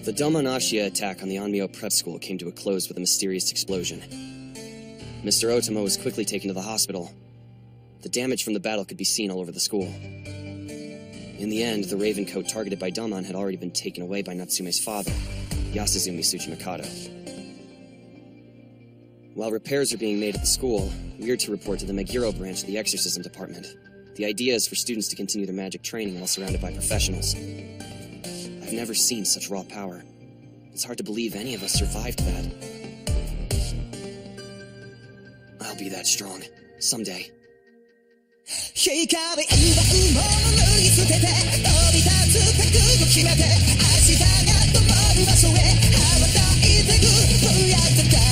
The DmnxHex attack on the Onmyo prep school came to a close with a mysterious explosion. Mr. Otomo was quickly taken to the hospital. The damage from the battle could be seen all over the school. In the end, the Ravencoat targeted by Domon had already been taken away by Natsume's father, Yasuzumi Tsuchimikado. While repairs are being made at the school, we are to report to the Meguro branch of the Exorcism Department. The idea is for students to continue their magic training while surrounded by professionals. I've never seen such raw power. It's hard to believe any of us survived that. I'll be that strong. Someday. 光奪うもの脱ぎ捨てて飛び立つ覚悟決めて明日が止まる場所へ羽ばたいてく We are the dark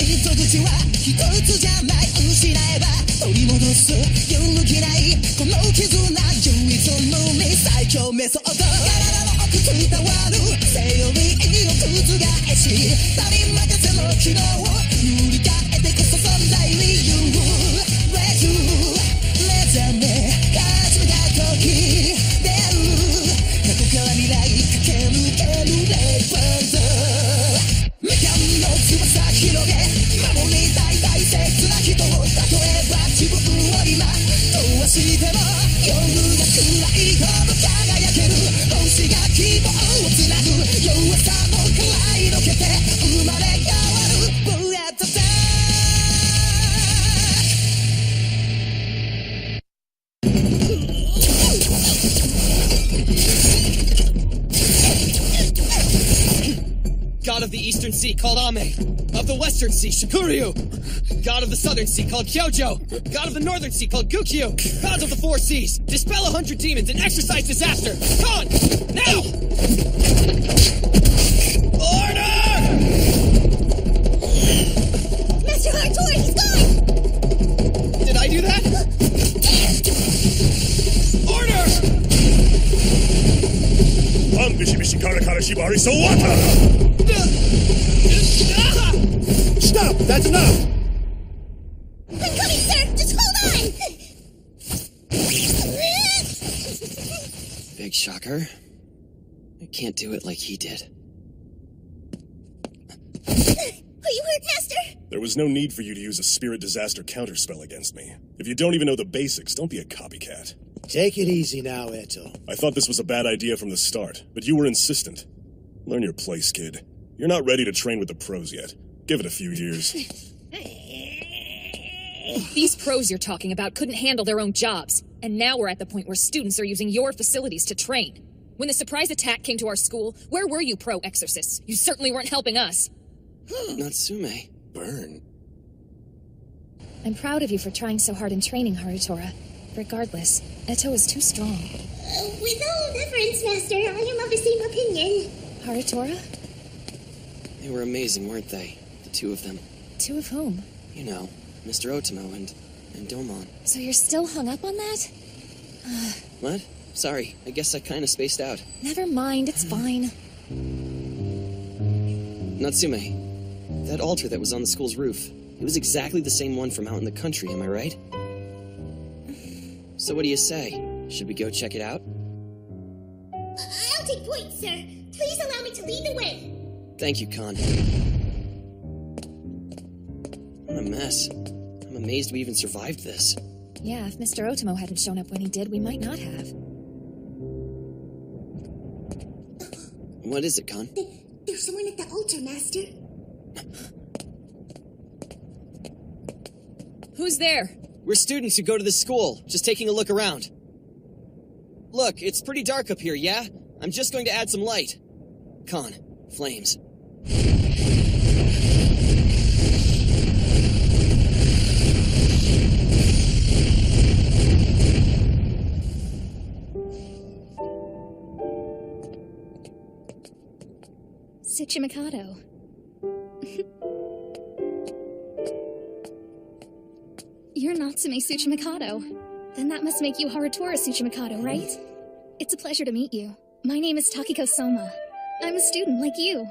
糸口は一つじゃない失えば取り戻す揺るぎないこの絆唯一無二最強メソッド体の奥伝わるセオリーを覆し他人任せの機能を塗り替えてこそ存在理由 Let you 目覚め始めた時出る過去から未来駆け抜けるレイバーズメキャンの翼広げ守りたい大切な人を例えば自分を今どうしても夜が暗いほど輝ける星が希望をつなぐ弱さも払いのけて生まれ変わる We are the dark God of the Eastern Sea called Ame. Of the Western Sea, Shikuryu. God of the Southern Sea called Kyojo. God of the Northern Sea called Gukyu. Gods of the Four Seas, dispel 100 demons and exorcise disaster. Con! Now! Order! Master Hardcore, he's gone! Did I do that? Order! Bishi Kara Kara Shibari Sowata! Stop! That's enough! I'm coming, sir! Just hold on! Big shocker. I can't do it like he did. Are you hurt, Master? There was no need for you to use a spirit disaster counterspell against me. If you don't even know the basics, don't be a copycat. Take it easy now, Eto. I thought this was a bad idea from the start, but you were insistent. Learn your place, kid. You're not ready to train with the pros yet. Give it a few years. These pros you're talking about couldn't handle their own jobs, and now we're at the point where students are using your facilities to train. When the surprise attack came to our school, where were you, pro exorcists? You certainly weren't helping us. Natsume. Burn. I'm proud of you for trying so hard in training, Harutora. Regardless, Eto is too strong. With all deference, Master, I am of the same opinion. Harutora? They were amazing, weren't they? The two of them. Two of whom? You know, Mr. Otomo and Domon. So you're still hung up on that? What? Sorry, I guess I kinda spaced out. Never mind, it's fine. Natsume, that altar that was on the school's roof, it was exactly the same one from out in the country, am I right? So what do you say? Should we go check it out? I'll take point, sir. Please allow me to lead the way. Thank you, Khan. What a mess. I'm amazed we even survived this. Yeah, if Mr. Otomo hadn't shown up when he did, we might not have. What is it, Khan? There's someone at the altar, Master. Who's there? We're students who go to this school, just taking a look around. Look, it's pretty dark up here, yeah? I'm just going to add some light. Khan, flames. Tsuchimikado. You're Natsume Tsuchimikado. Then that must make you Harutora Tsuchimikado, right? It's a pleasure to meet you. My name is Takiko Soma. I'm a student like you.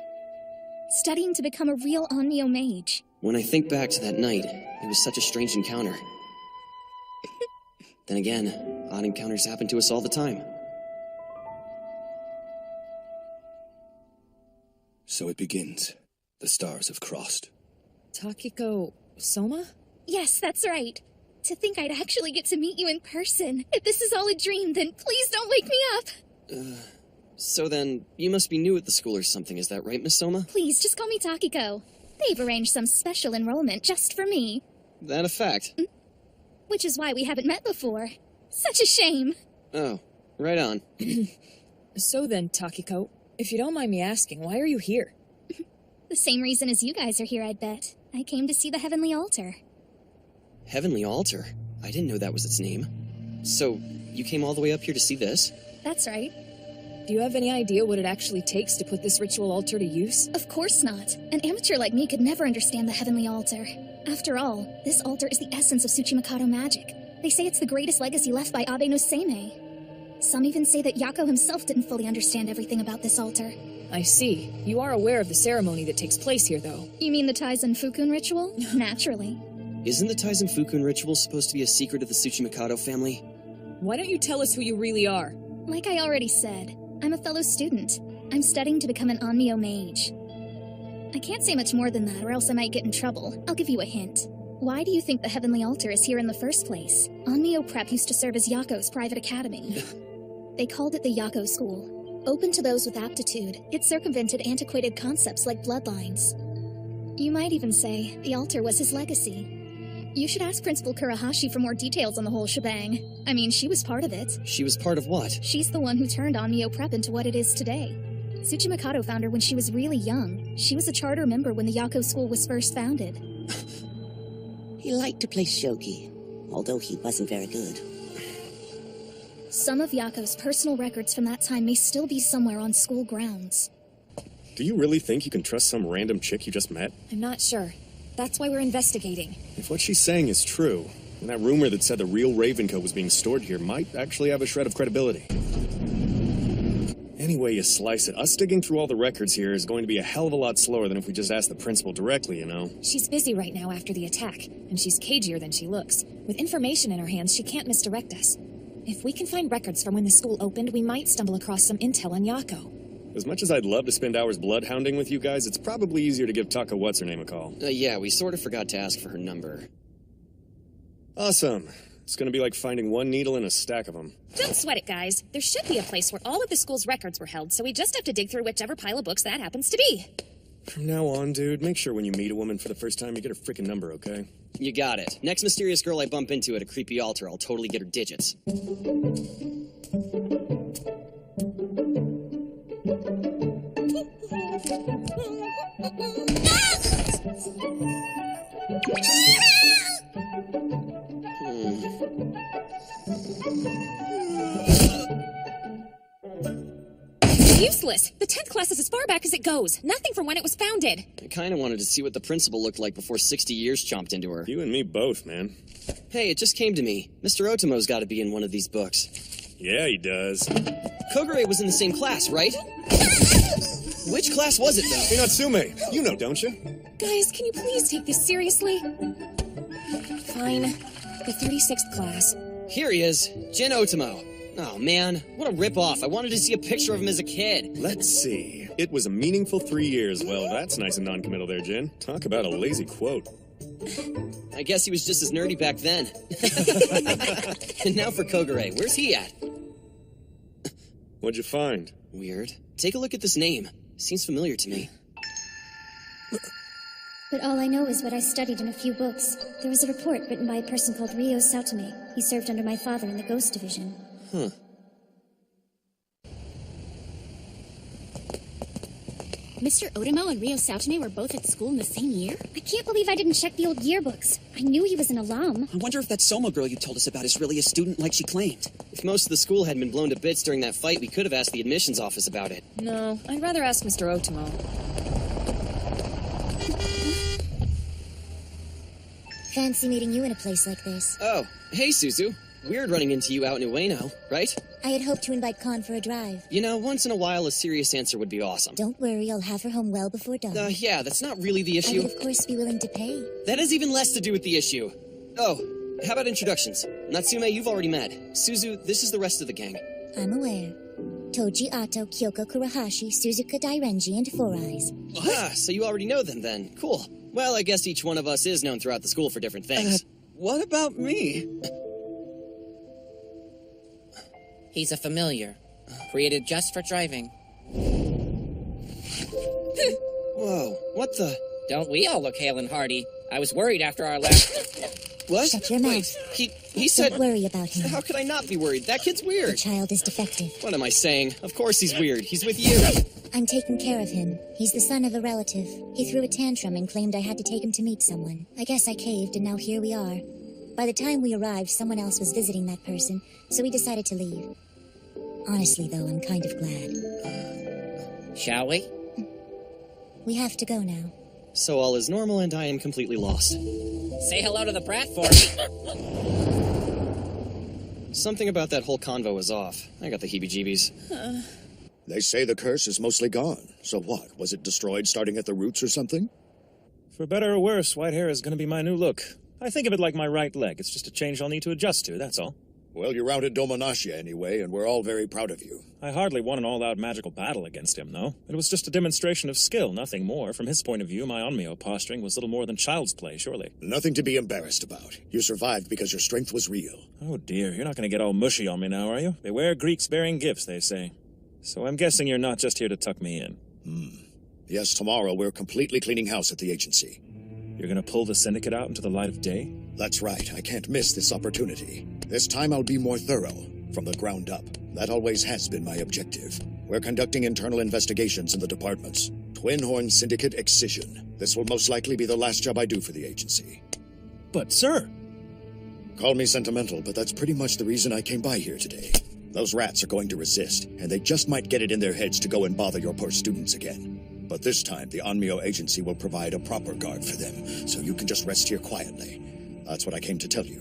studying to become a real Onmyo mage. When I think back to that night, it was such a strange encounter. Then again, odd encounters happen to us all the time. So it begins. The stars have crossed. Takiko... Soma? Yes, that's right. To think I'd actually get to meet you in person. If this is all a dream, then please don't wake me up. So then, you must be new at the school or something, is that right, Miss Soma? Please, just call me Takiko. They've arranged some special enrollment just for me. That a fact? Which is why we haven't met before. Such a shame. Oh, right on. So then, Takiko, if you don't mind me asking, why are you here? The same reason as you guys are here, I'd bet. I came to see the Heavenly Altar. Heavenly Altar? I didn't know that was its name. So, you came all the way up here to see this? That's right. Do you have any idea what it actually takes to put this ritual altar to use? Of course not. An amateur like me could never understand the Heavenly Altar. After all, this altar is the essence of Tsuchimikado magic. They say it's the greatest legacy left by Abe no Seimei. Some even say that Yako himself didn't fully understand everything about this altar. I see. You are aware of the ceremony that takes place here, though. You mean the Taizen Fukun ritual? Naturally. Isn't the Taizen Fukun ritual supposed to be a secret of the Tsuchimikado family? Why don't you tell us who you really are? Like I already said, I'm a fellow student. I'm studying to become an Onmyo mage. I can't say much more than that, or else I might get in trouble. I'll give you a hint. Why do you think the Heavenly Altar is here in the first place? Onmyo Prep used to serve as Yako's private academy. They called it the Yako School. Open to those with aptitude, it circumvented antiquated concepts like bloodlines. You might even say the altar was his legacy. You should ask Principal Kurahashi for more details on the whole shebang. I mean, she was part of it. She was part of what? She's the one who turned Onmyo Prep into what it is today. Tsuchimikado found her when she was really young. She was a charter member when the Yako School was first founded. He liked to play shogi, although he wasn't very good. Some of Yako's personal records from that time may still be somewhere on school grounds. Do you really think you can trust some random chick you just met? I'm not sure. That's why we're investigating. If what she's saying is true, then that rumor that said the real Ravencoat was being stored here might actually have a shred of credibility. Anyway you slice it, us digging through all the records here is going to be a hell of a lot slower than if we just asked the principal directly, you know? She's busy right now after the attack, and she's cagier than she looks. With information in her hands, she can't misdirect us. If we can find records from when the school opened, we might stumble across some intel on Yako. As much as I'd love to spend hours bloodhounding with you guys, it's probably easier to give Taka what's-her-name a call. Yeah, we sort of forgot to ask for her number. Awesome. It's gonna be like finding one needle in a stack of them. Don't sweat it, guys. There should be a place where all of the school's records were held, so we just have to dig through whichever pile of books that happens to be. From now on, dude, make sure when you meet a woman for the first time, you get her frickin' number, okay? You got it. Next mysterious girl I bump into at a creepy altar, I'll totally get her digits. Useless! The 10th class is as far back as it goes. Nothing from when it was founded. I kinda wanted to see what the principal looked like before 60 years chomped into her. You and me both, man. Hey, it just came to me. Mr. Otomo's gotta be in one of these books. Yeah, he does. Kogure was in the same class, right? Which class was it, though? Hey, Natsume, you know, don't you? Guys, can you please take this seriously? Fine. The 36th class. Here he is, Jin Otomo. Oh, man, what a ripoff. I wanted to see a picture of him as a kid. Let's see. It was a meaningful 3 years. Well, that's nice and non-committal there, Jin. Talk about a lazy quote. I guess he was just as nerdy back then. And now for Kogure. Where's he at? What'd you find? Weird. Take a look at this name. Seems familiar to me. But all I know is what I studied in a few books. There was a report written by a person called Ryo Saotome. He served under my father in the Ghost Division. Huh. Mr. Otomo and Ryo Saotome were both at school in the same year? I can't believe I didn't check the old yearbooks. I knew he was an alum. I wonder if that Soma girl you told us about is really a student like she claimed. If most of the school hadn't been blown to bits during that fight, we could have asked the admissions office about it. No, I'd rather ask Mr. Otomo. Fancy meeting you in a place like this. Oh, hey, Suzu. Weird running into you out in Ueno, right? I had hoped to invite Khan for a drive. You know, once in a while, a serious answer would be awesome. Don't worry, I'll have her home well before dawn. Yeah, that's not really the I issue. would, of course, be willing to pay. That has even less to do with the issue. Oh, how about introductions? Natsume, you've already met. Suzu, this is the rest of the gang. I'm aware. Toji Ato, Kyoko Kurahashi, Suzuka Dairenji, and Four Eyes. Ah, so you already know them then. Cool. Well, I guess each one of us is known throughout the school for different things. What about me? He's a familiar. Created just for driving. Whoa, what the? Don't we all look hale and hearty? I was worried after our last... What? Shut your mouth. He said... Don't worry about him. How could I not be worried? That kid's weird. The child is defective. What am I saying? Of course he's weird. He's with you. I'm taking care of him. He's the son of a relative. He threw a tantrum and claimed I had to take him to meet someone. I guess I caved, and now here we are. By the time we arrived, someone else was visiting that person, so we decided to leave. Honestly, though, I'm kind of glad. Shall we? We have to go now. So all is normal and I am completely lost. Say hello to the brat for me. Something about that whole convo was off. I got the heebie-jeebies. They say the curse is mostly gone. So what? Was it destroyed starting at the roots or something? For better or worse, white hair is going to be my new look. I think of it like my right leg. It's just a change I'll need to adjust to, that's all. Well, you routed DmnxHex anyway, and we're all very proud of you. I hardly won an all-out magical battle against him, though. It was just a demonstration of skill, nothing more. From his point of view, my Onmyo posturing was little more than child's play, surely. Nothing to be embarrassed about. You survived because your strength was real. Oh dear, you're not going to get all mushy on me now, are you? Beware Greeks bearing gifts, they say. So I'm guessing you're not just here to tuck me in. Yes, tomorrow we're completely cleaning house at the agency. You're going to pull the syndicate out into the light of day? That's right. I can't miss this opportunity. This time I'll be more thorough, from the ground up. That always has been my objective. We're conducting internal investigations in the departments. Twin Horn Syndicate Excision. This will most likely be the last job I do for the agency. But, sir... Call me sentimental, but that's pretty much the reason I came by here today. Those rats are going to resist, and they just might get it in their heads to go and bother your poor students again. But this time, the Onmyo agency will provide a proper guard for them, so you can just rest here quietly. That's what I came to tell you.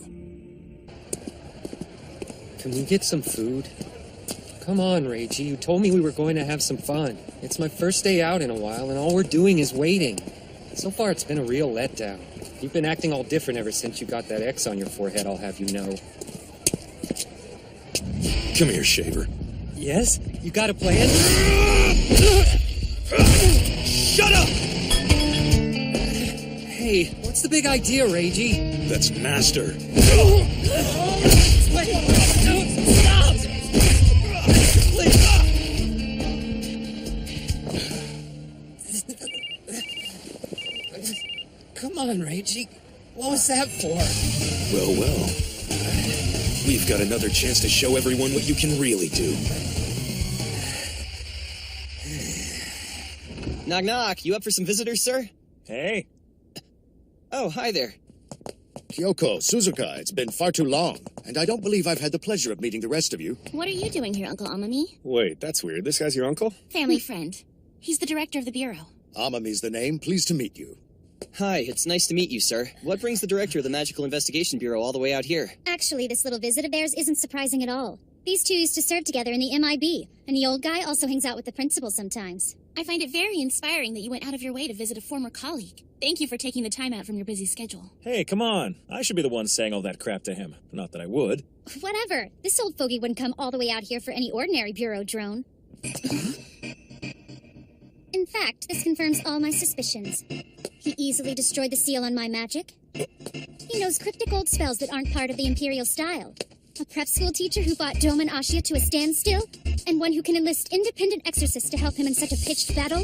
Can we get some food? Come on, Reiji, you told me we were going to have some fun. It's my first day out in a while, and all we're doing is waiting. So far, it's been a real letdown. You've been acting all different ever since you got that X on your forehead, I'll have you know. Come here, Shaver. Yes? You got a plan? Shut up! Hey, what's the big idea, Reiji? That's Master. Wait! No! Stop! Come on, Reiji. What was that for? Well. We've got another chance to show everyone what you can really do. Knock, knock. You up for some visitors, sir? Hey. Oh, hi there. Kyoko, Suzuka, it's been far too long, and I don't believe I've had the pleasure of meeting the rest of you. What are you doing here, Uncle Amami? Wait, that's weird. This guy's your uncle? Family friend. He's the director of the bureau. Amami's the name. Pleased to meet you. Hi, it's nice to meet you, sir. What brings the director of the Magical Investigation Bureau all the way out here? Actually, this little visit of theirs isn't surprising at all. These two used to serve together in the MIB, and the old guy also hangs out with the principal sometimes. I find it very inspiring that you went out of your way to visit a former colleague. Thank you for taking the time out from your busy schedule. Hey, come on. I should be the one saying all that crap to him. Not that I would. Whatever. This old fogey wouldn't come all the way out here for any ordinary bureau drone. In fact, this confirms all my suspicions. He easily destroyed the seal on my magic. He knows cryptic old spells that aren't part of the Imperial style. A prep school teacher who fought DmnxHex to a standstill, and one who can enlist independent exorcists to help him in such a pitched battle.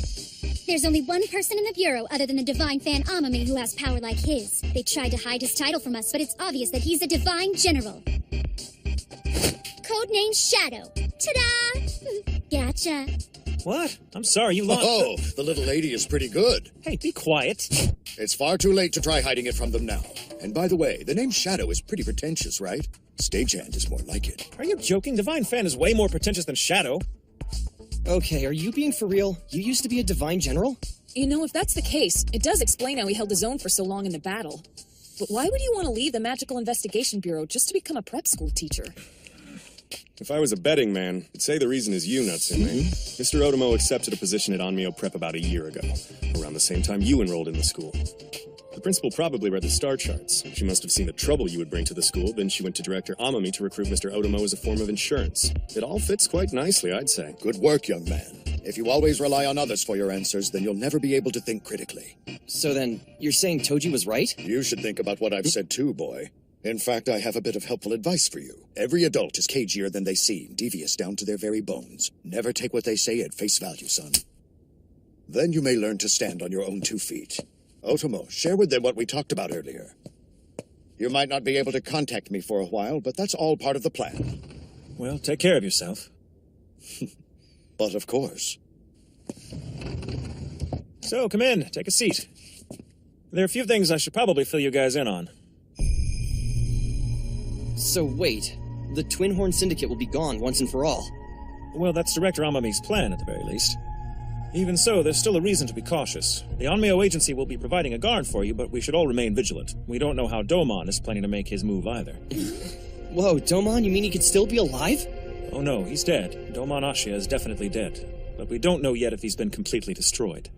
There's only one person in the Bureau other than the divine fan Amami who has power like his. They tried to hide his title from us, but it's obvious that he's a divine general. Codename Shadow. Ta-da! Gotcha. What? I'm sorry, you lost. Oh, the little lady is pretty good. Hey, be quiet. It's far too late to try hiding it from them now. And by the way, the name Shadow is pretty pretentious, right? Stagehand is more like it. Are you joking? Divine Fan is way more pretentious than Shadow. Okay, are you being for real? You used to be a divine general? You know, if that's the case, it does explain how he held his own for so long in the battle. But why would you want to leave the Magical Investigation Bureau just to become a prep school teacher? If I was a betting man, I'd say the reason is you, Natsume. Mr. Otomo accepted a position at Onmyo Prep about a year ago, around the same time you enrolled in the school. The principal probably read the star charts. She must have seen the trouble you would bring to the school, then she went to Director Amami to recruit Mr. Otomo as a form of insurance. It all fits quite nicely, I'd say. Good work, young man. If you always rely on others for your answers, then you'll never be able to think critically. So then, you're saying Toji was right? You should think about what I've said too, boy. In fact, I have a bit of helpful advice for you. Every adult is cagier than they seem, devious down to their very bones. Never take what they say at face value, son. Then you may learn to stand on your own 2 feet. Otomo, share with them what we talked about earlier. You might not be able to contact me for a while, but that's all part of the plan. Well, take care of yourself. But of course. So, come in, take a seat. There are a few things I should probably fill you guys in on. So wait, the Twin Horn Syndicate will be gone once and for all. Well, that's Director Amami's plan, at the very least. Even so, there's still a reason to be cautious. The Onmyo Agency will be providing a guard for you, but we should all remain vigilant. We don't know how Domon is planning to make his move either. Whoa, Domon, you mean he could still be alive? Oh no, he's dead. Domon Ashia is definitely dead. But we don't know yet if he's been completely destroyed.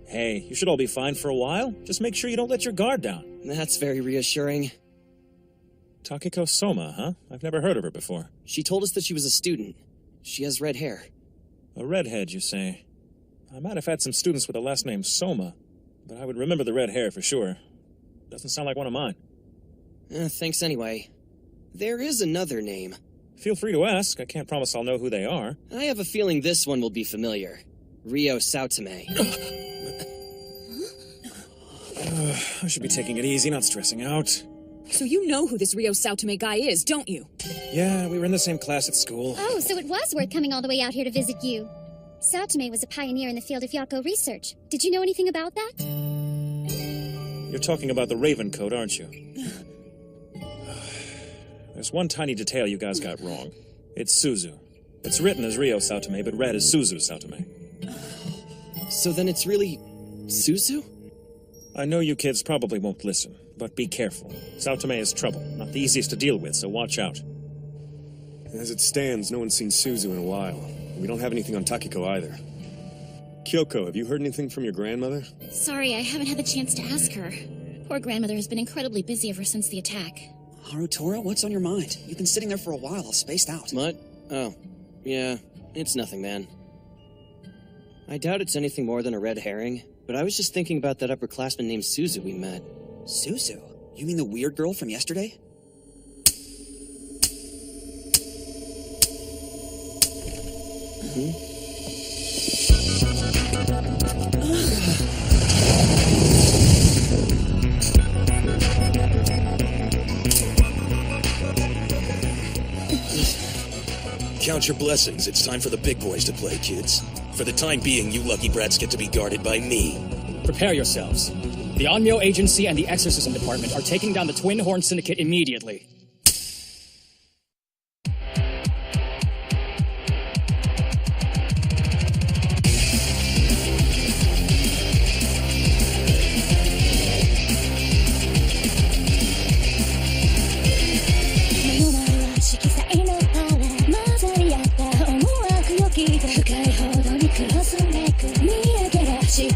Hey, you should all be fine for a while. Just make sure you don't let your guard down. That's very reassuring. Takiko Soma, huh? I've never heard of her before. She told us that she was a student. She has red hair. A redhead, you say? I might have had some students with the last name Soma, but I would remember the red hair for sure. Doesn't sound like one of mine. Thanks anyway. There is another name. Feel free to ask. I can't promise I'll know who they are. I have a feeling this one will be familiar. Ryo Saotome. I should be taking it easy, not stressing out. So you know who this Ryo Saotome guy is, don't you? Yeah, we were in the same class at school. Oh, so it was worth coming all the way out here to visit you. Saotome was a pioneer in the field of Yako research. Did you know anything about that? You're talking about the Raven Code, aren't you? There's one tiny detail you guys got wrong. It's Suzu. It's written as Ryo Saotome, but read as Suzu Saotome. So then it's really Suzu? I know you kids probably won't listen, but be careful. Saotome is trouble, not the easiest to deal with, so watch out. As it stands, no one's seen Suzu in a while. We don't have anything on Takiko either. Kyoko, have you heard anything from your grandmother? Sorry, I haven't had the chance to ask her. Poor grandmother has been incredibly busy ever since the attack. Harutora, what's on your mind? You've been sitting there for a while, all spaced out. What? Oh, yeah, it's nothing, man. I doubt it's anything more than a red herring, but I was just thinking about that upperclassman named Suzu we met. Suzu? You mean the weird girl from yesterday? Count your blessings. It's time for the big boys to play, kids. For the time being, you lucky brats get to be guarded by me. Prepare yourselves. The Onmyo Agency and the Exorcism Department are taking down the Twin Horn Syndicate immediately. Cross the neck, me, I get a ship,